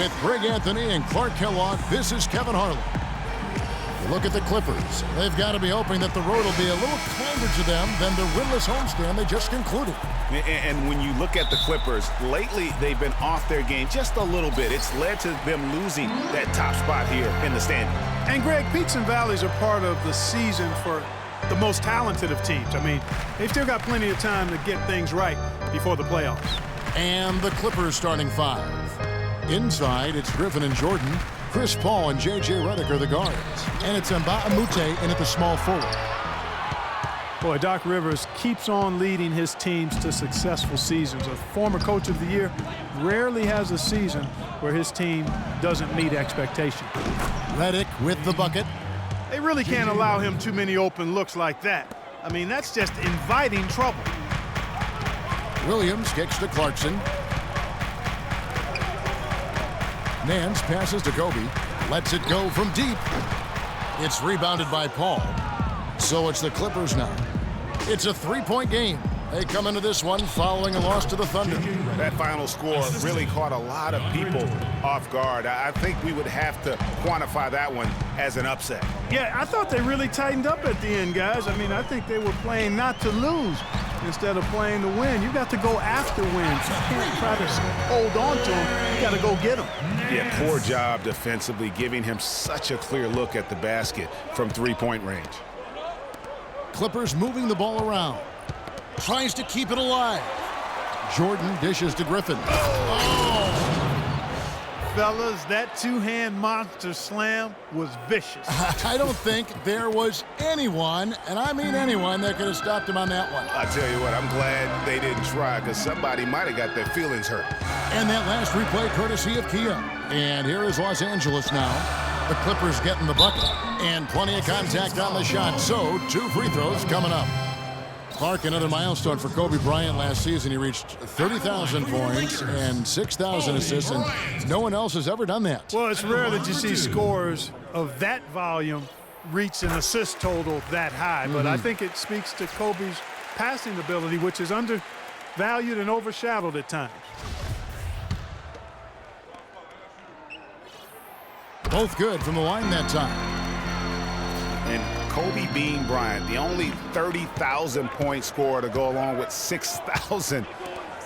With Greg Anthony and Clark Kellogg, this is Kevin Harlan. Look at the Clippers. They've got to be hoping that the road will be a little kinder to them than the winless homestand they just concluded. And when you look at the Clippers, lately they've been off their game just a little bit. It's led to them losing that top spot here in the standing. And, Greg, peaks and valleys are part of the season for the most talented of teams. I mean, they've still got plenty of time to get things right before the playoffs. And the Clippers starting five. Inside, it's Griffin and Jordan. Chris Paul and J.J. Redick are the guards. And it's Mbah a Moute in at the small forward. Boy, Doc Rivers keeps on leading his teams to successful seasons. A former coach of the year rarely has a season where his team doesn't meet expectations. Redick with the bucket. They really can't allow him too many open looks like that. I mean, that's just inviting trouble. Williams kicks to Clarkson. Nance passes to Kobe. Lets it go from deep. It's rebounded by Paul. So it's the Clippers now. It's a three-point game. They come into this one following a loss to the Thunder. That final score really caught a lot of people off guard. I think we would have to quantify that one as an upset. Yeah, I thought they really tightened up at the end, guys. I mean, I think they were playing not to lose instead of playing to win. You got to go after wins. You can't try to hold on to them. You got to go get them. Yeah, poor job defensively, giving him such a clear look at the basket from three-point range. Clippers moving the ball around. Tries to keep it alive. Jordan dishes to Griffin. Fellas, that two-hand monster slam was vicious. I don't think there was anyone, and I mean anyone, that could have stopped him on that one. I tell you what, I'm glad they didn't try because somebody might have got their feelings hurt. And that last replay courtesy of Kia. And here is Los Angeles now. The Clippers getting the bucket. And plenty of contact on the shot. So, 2 free throws coming up. Clark, another milestone for Kobe Bryant last season. He reached 30,000 points and 6,000 assists, and no one else has ever done that. Well, it's rare that you see scores of that volume reach an assist total that high, but I think it speaks to Kobe's passing ability, which is undervalued and overshadowed at times. Both good from the line that time. And Kobe being Bryant, the only 30,000-point scorer to go along with 6,000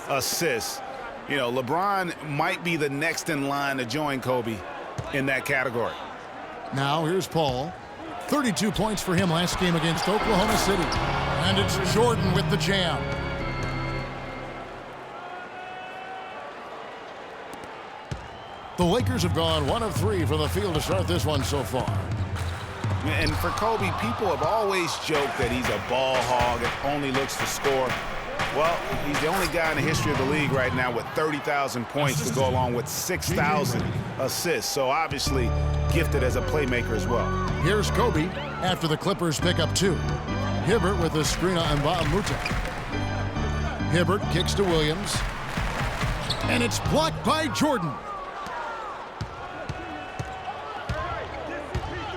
assists. You know, LeBron might be the next in line to join Kobe in that category. Now here's Paul. 32 points for him last game against Oklahoma City. And it's Jordan with the jam. The Lakers have gone 1 of 3 from the field to start this one so far. And for Kobe, people have always joked that he's a ball hog and only looks to score. Well, he's the only guy in the history of the league right now with 30,000 points to go along with 6,000 assists. So obviously gifted as a playmaker as well. Here's Kobe after the Clippers pick up 2. Hibbert with a screen on Mbah a Moute. Hibbert kicks to Williams. And it's blocked by Jordan.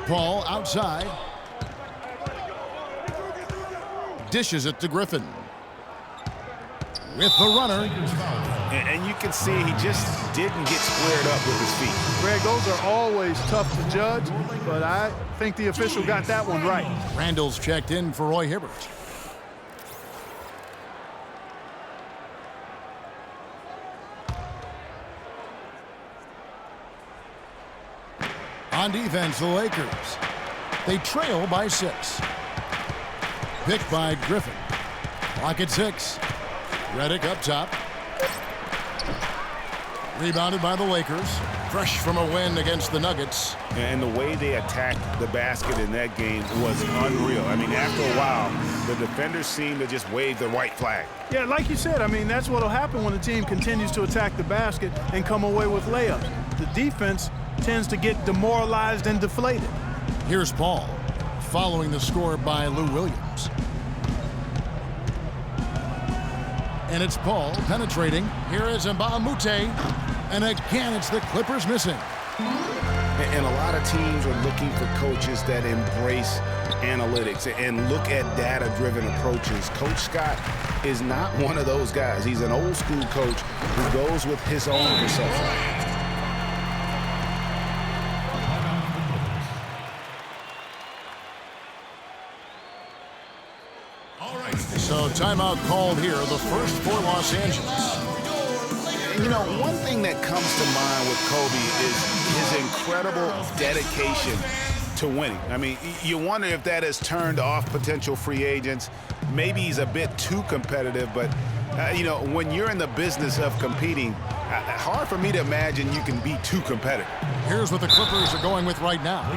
Paul outside. Dishes it to Griffin. With the runner. And you can see he just didn't get squared up with his feet. Greg, those are always tough to judge, but I think the official got that one right. Randall's checked in for Roy Hibbert. On defense, the Lakers. They trail by 6. Picked by Griffin. Clock at 6. Redick up top. Rebounded by the Lakers. Fresh from a win against the Nuggets. And the way they attacked the basket in that game was unreal. I mean, after a while, the defenders seemed to just wave the white flag. Yeah, like you said, I mean, that's what will happen when the team continues to attack the basket and come away with layups. The defense tends to get demoralized and deflated. Here's Paul, following the score by Lou Williams. And it's Paul penetrating. Here is Mbah a Moute. And again, it's the Clippers missing. And a lot of teams are looking for coaches that embrace analytics and look at data-driven approaches. Coach Scott is not one of those guys. He's an old-school coach who goes with his own perception. So timeout called here, the first for Los Angeles. You know, one thing that comes to mind with Kobe is his incredible dedication to winning. I mean, you wonder if that has turned off potential free agents. Maybe he's a bit too competitive, but, you know, when you're in the business of competing, hard for me to imagine you can be too competitive. Here's what the Clippers are going with right now.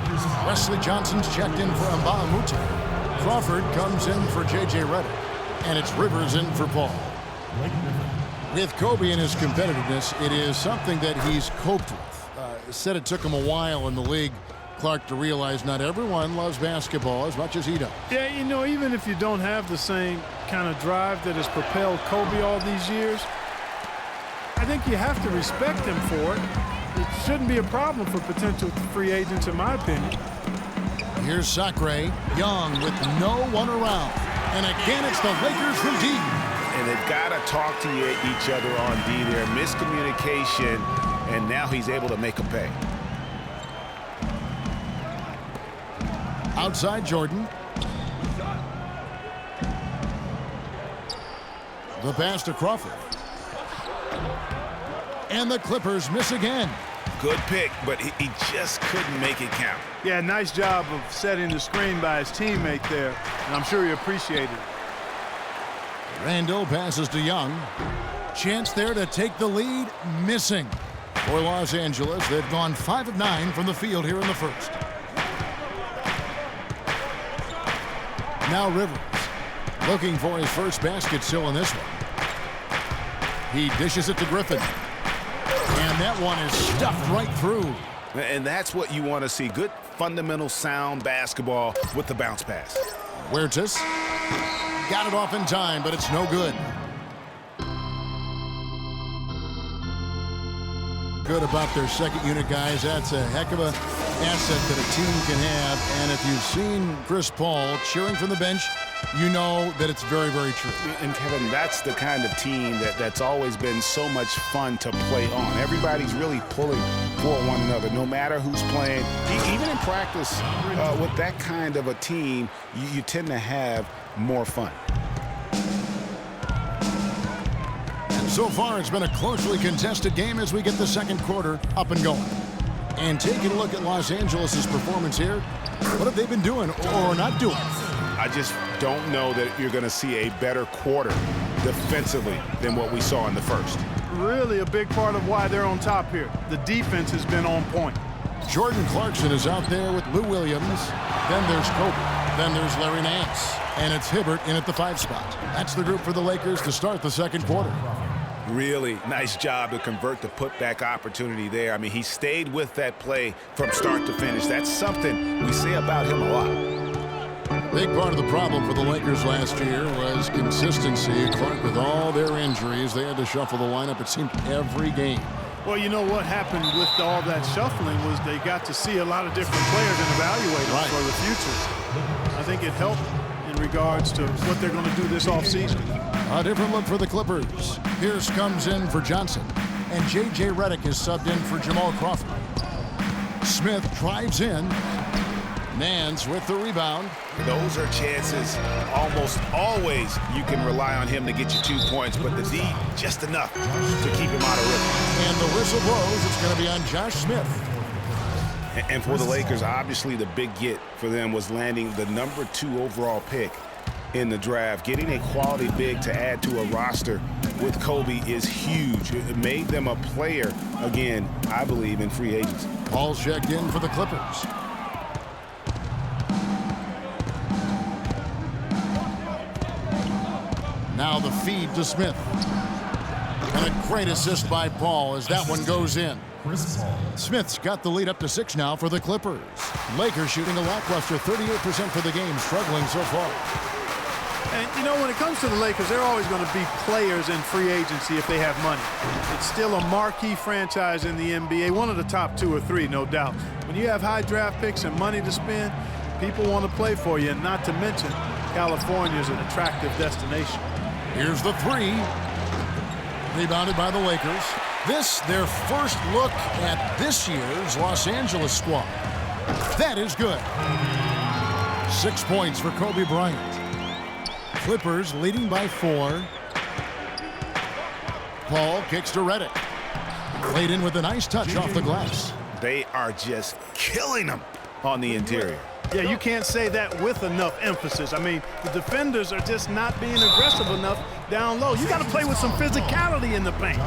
Wesley Johnson's checked in for Mbamute. Crawford comes in for J.J. Redick. And it's Rivers in for Paul. With Kobe and his competitiveness, it is something that he's coped with. Said it took him a while in the league, Clark, to realize not everyone loves basketball as much as he does. Yeah, you know, even if you don't have the same kind of drive that has propelled Kobe all these years, I think you have to respect him for it. It shouldn't be a problem for potential free agents, in my opinion. Here's Sacre, Young with no one around. And again, it's the Lakers from deep. And they've got to talk to each other on D there. Miscommunication, and now he's able to make a pay. Outside Jordan. The pass to Crawford. And the Clippers miss again. Good pick, but he just couldn't make it count. Yeah, nice job of setting the screen by his teammate there, and I'm sure he appreciated it. Randall passes to Young. Chance there to take the lead, missing. For Los Angeles, they've gone 5 of 9 from the field here in the first. Now Rivers, looking for his first basket still in this one. He dishes it to Griffin. And that one is stuffed right through. And that's what you want to see. Good, fundamental, sound basketball with the bounce pass. Huertas got it off in time, but it's no good. Good about their second unit guys. That's a heck of a asset that a team can have. And if you've seen Chris Paul cheering from the bench, you know that it's very, very true. And Kevin, that's the kind of team that's always been so much fun to play on. Everybody's really pulling for one another, no matter who's playing. Even in practice, with that kind of a team, you tend to have more fun. So far, it's been a closely contested game as we get the second quarter up and going. And taking a look at Los Angeles' performance here, what have they been doing or not doing? I just don't know that you're going to see a better quarter defensively than what we saw in the first. Really a big part of why they're on top here. The defense has been on point. Jordan Clarkson is out there with Lou Williams. Then there's Kobe. Then there's Larry Nance. And it's Hibbert in at the 5 spot. That's the group for the Lakers to start the second quarter. Really nice job to convert the putback opportunity there. I mean, he stayed with that play from start to finish. That's something we say about him a lot. Big part of the problem for the Lakers last year was consistency. Clark, with all their injuries, they had to shuffle the lineup, it seemed, every game. Well, you know what happened with all that shuffling was they got to see a lot of different players and evaluate them for the future. I think it helped in regards to what they're going to do this offseason. A different look for the Clippers. Pierce comes in for Johnson, and J.J. Redick is subbed in for Jamal Crawford. Smith drives in. Nance with the rebound. Those are chances almost always you can rely on him to get you 2 points, but the D just enough to keep him out of rhythm. And the whistle blows. It's going to be on Josh Smith. And for the Lakers, obviously the big get for them was landing the number 2 overall pick in the draft. Getting a quality big to add to a roster with Kobe is huge. It made them a player, again, I believe, in free agency. Paul's checked in for the Clippers. Now the feed to Smith. And a great assist by Paul as that one goes in. Smith's got the lead up to 6 now for the Clippers. Lakers shooting a lackluster 38% for the game, struggling so far. And, you know, when it comes to the Lakers, they're always going to be players in free agency if they have money. It's still a marquee franchise in the NBA, one of the top 2 or 3, no doubt. When you have high draft picks and money to spend, people want to play for you, and not to mention California is an attractive destination. Here's the 3. Rebounded by the Lakers. This, their first look at this year's Los Angeles squad. That is good. 6 points for Kobe Bryant. Clippers leading by 4. Paul kicks to Redick. Played in with a nice touch off the glass. They are just killing them on the interior. Yeah, you can't say that with enough emphasis. I mean, the defenders are just not being aggressive enough down low. You got to play with some physicality in the paint.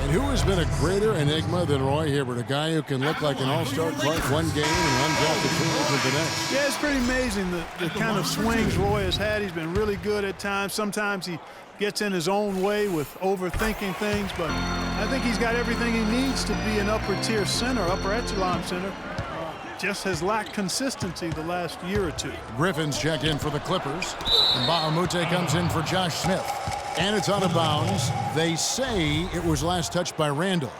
And who has been a greater enigma than Roy Hibbert, a guy who can look like an all-star Clark one game and undrafted free agent the next? Yeah, it's pretty amazing the kind of swings Roy has had. He's been really good at times. Sometimes he gets in his own way with overthinking things, but I think he's got everything he needs to be an upper-tier center, upper echelon center. Just has lacked consistency the last year or two. Griffin's checked in for the Clippers. And Bahamute comes in for Josh Smith. And it's out of bounds. They say it was last touched by Randall.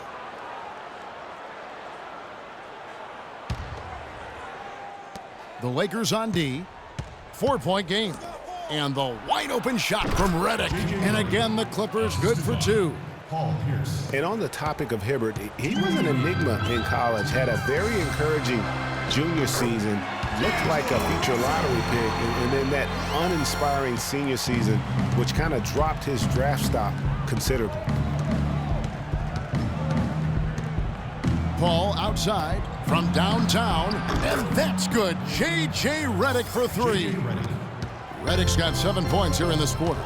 The Lakers on D. 4-point game. And the wide open shot from Redick. And again, the Clippers good for 2. And on the topic of Hibbert, he was an enigma in college, had a very encouraging junior season, looked like a future lottery pick, and then that uninspiring senior season, which kind of dropped his draft stock considerably. Paul outside from downtown, and that's good. J.J. Redick for 3. Redick's got 7 points here in this quarter.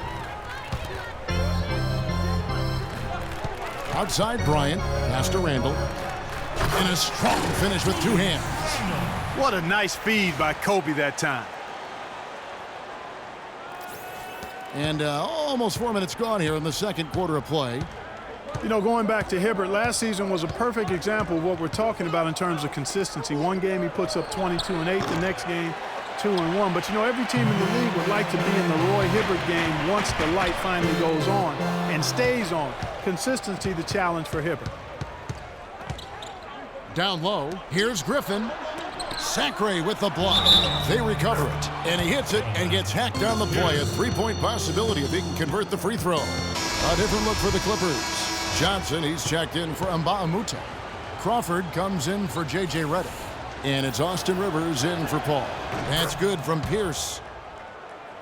Outside Bryant, pass to Randall, and a strong finish with 2 hands. What a nice feed by Kobe that time. And almost 4 minutes gone here in the second quarter of play. You know, going back to Hibbert, last season was a perfect example of what we're talking about in terms of consistency. One game he puts up 22 and 8, the next game 2 and 1. But you know, every team in the league would like to be in the Roy Hibbert game once the light finally goes on and stays on. Consistency, the challenge for Hibbert. Down low, here's Griffin. Sacre with the block. They recover it, and he hits it and gets hacked on the play. A 3-point possibility if he can convert the free throw. A different look for the Clippers. Johnson, he's checked in for Mbamute. Crawford comes in for J.J. Redick. And it's Austin Rivers in for Paul. That's good from Pierce.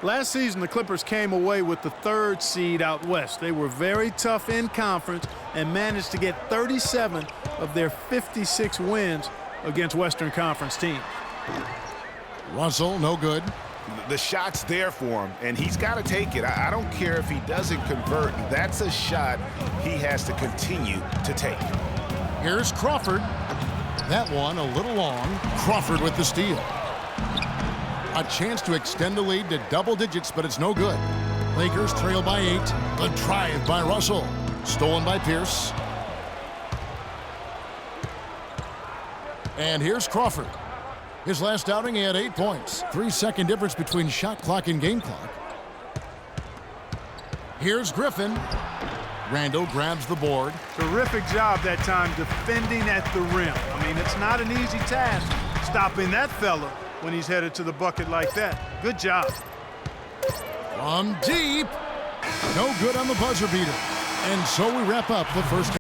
Last season, the Clippers came away with the 3rd seed out west. They were very tough in conference and managed to get 37 of their 56 wins against Western Conference teams. Russell, no good. The shot's there for him, and he's got to take it. I don't care if he doesn't convert. That's a shot he has to continue to take. Here's Crawford. That one a little long. Crawford with the steal. A chance to extend the lead to double digits, but it's no good. Lakers trail by 8. The drive by Russell. Stolen by Pierce. And here's Crawford. His last outing, he had 8 points. 3-second difference between shot clock and game clock. Here's Griffin. Randall grabs the board. Terrific job that time defending at the rim. I mean, it's not an easy task stopping that fella when he's headed to the bucket like that. Good job. From deep. No good on the buzzer beater. And so we wrap up the first